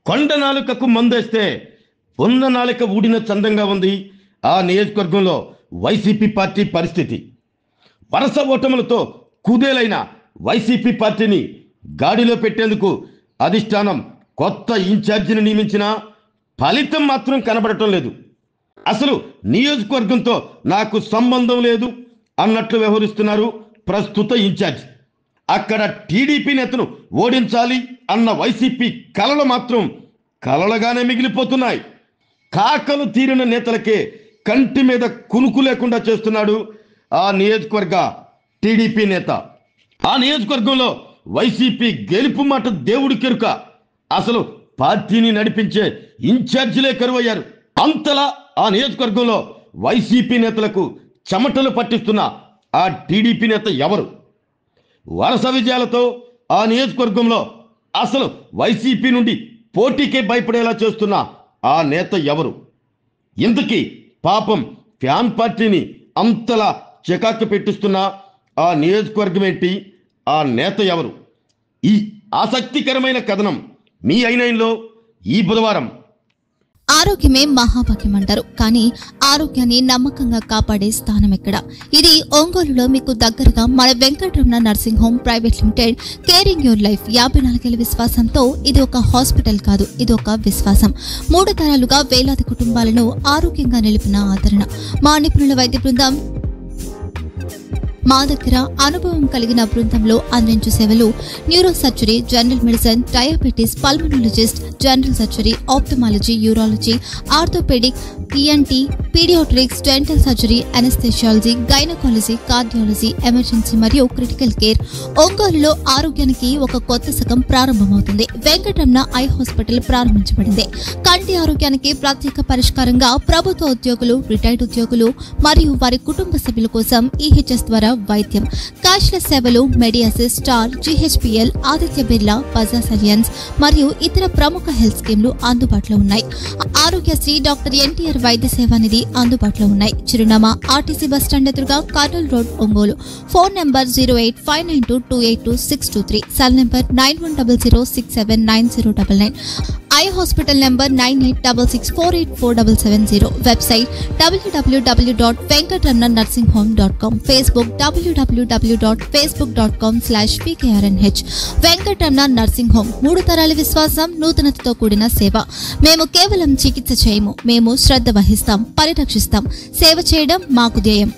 కొండ నాలుకకు మందేస్తే పొంద నాలుక ఊడిన చందంగా ఉంది ఆ నియోజకవర్గంలో వైసీపీ పార్టీ పరిస్థితి. వరుస ఓటములతో కుదేలైన వైసీపీ పార్టీని గాడిలో పెట్టేందుకు అధిష్టానం కొత్త ఇన్ఛార్జిని నియమించినా ఫలితం మాత్రం కనబడటం లేదు. అసలు నియోజకవర్గంతో నాకు సంబంధం లేదు అన్నట్లు వ్యవహరిస్తున్నారు ప్రస్తుత ఇన్ఛార్జ్. అక్కడ టీడీపీ నేతను ఓడించాలి అన్న వైసీపీ కలలు మాత్రం కలలుగానే మిగిలిపోతున్నాయి. కాకలు తీరిన నేతలకే కంటి మీద కునుకు లేకుండా చేస్తున్నాడు ఆ నియోజకవర్గ టీడీపీ నేత. ఆ నియోజకవర్గంలో వైసీపీ గెలుపు మాట దేవుడి కెరుక. అసలు పార్టీని నడిపించే ఇన్ఛార్జీలే కరువయ్యారు. అంతలా ఆ నియోజకవర్గంలో వైసీపీ నేతలకు చెమటలు పట్టిస్తున్న ఆ టీడీపీ నేత ఎవరు? వరుస విజయాలతో ఆ నియోజకవర్గంలో అసలు వైసీపీ నుండి పోటీకే భయపడేలా చేస్తున్న ఆ నేత ఎవరు? ఇంతకీ పాపం ఫ్యాన్ పార్టీని అంతలా చికాకు పెట్టిస్తున్న ఆ నియోజకవర్గం ఏంటి? ఆ నేత ఎవరు? ఈ ఆసక్తికరమైన కథనం మీ ఐ9లో ఈ బుధవారం. ఆరోగ్యమే మహాభాగ్యం అంటారు, కానీ ఆరోగ్యాన్ని నమ్మకంగా కాపాడే స్థానం ఎక్కడ? ఇది ఒంగోలులో మీకు దగ్గరగా మన Venkataramana nursing home private limited. Caring your life 54 ఏళ్ల విశ్వాసంతో ఇది ఒక హాస్పిటల్ కాదు, ఇది ఒక విశ్వాసం. 3 తరాలుగా వేలాది కుటుంబాలను ఆరోగ్యంగా నిలిపిన ఆదరణ. మా నిపుణుల వైద్య బృందం మా దగ్గర అనుభవం కలిగిన బృందంలో అందించే సేవలు neuro surgery, general medicine, diabetes, pulmonologist, general surgery, ophthalmology, urology, orthopaedic, ENT, paediatrics, dental surgery, anaesthesiology, gynaecology, cardiology, emergency మరియు క్రిటికల్ కేర్. ఒంగోలులో ఆరోగ్యానికి ఒక కొత్త శకం ప్రారంభమవుతుంది. వెంకటరమణ ఐ హాస్పిటల్ ప్రారంభించబడింది. కంటి ఆరోగ్యానికి ప్రత్యేక పరిష్కారంగా ప్రభుత్వ ఉద్యోగులు, రిటైర్డ్ ఉద్యోగులు మరియు వారి కుటుంబ సభ్యుల కోసం ఈహెచ్ఎస్ ద్వారా వైద్యం. క్యాష్లెస్ సేవలు మెడియాసిస్, స్టార్, జీహెచ్పీఎల్, ఆదిత్య బిర్లా, బజాజ్ అలియన్స్ మరియు ఇతర ప్రముఖ హెల్త్ స్కీమ్లు అందుబాటులో ఉన్నాయి. ఆరోగ్యశ్రీ, డాక్టర్ ఎన్టీఆర్ వైద్య సేవా నిధి అందుబాటులో ఉన్నాయి. చిరునామా ఆర్టీసీ బస్టాండ్ ఎదురుగా, Kurnool road, Ongole. Phone number 08592282623, cell number 9100679099. Eye hospital number 9866484770. Website www.venkatramananursinghome.com. Facebook www.facebook.com/pkrnh. Venkataramana nursing home, 3 తరాల విశ్వాసం, నూతనతతో కూడిన సేవ. మేము కేవలం చికిత్స చేయము, మేము శ్రద్ధ వహిస్తాం, పరిరక్షిస్తాం. సేవ చేయడం మాకు ధ్యేయం.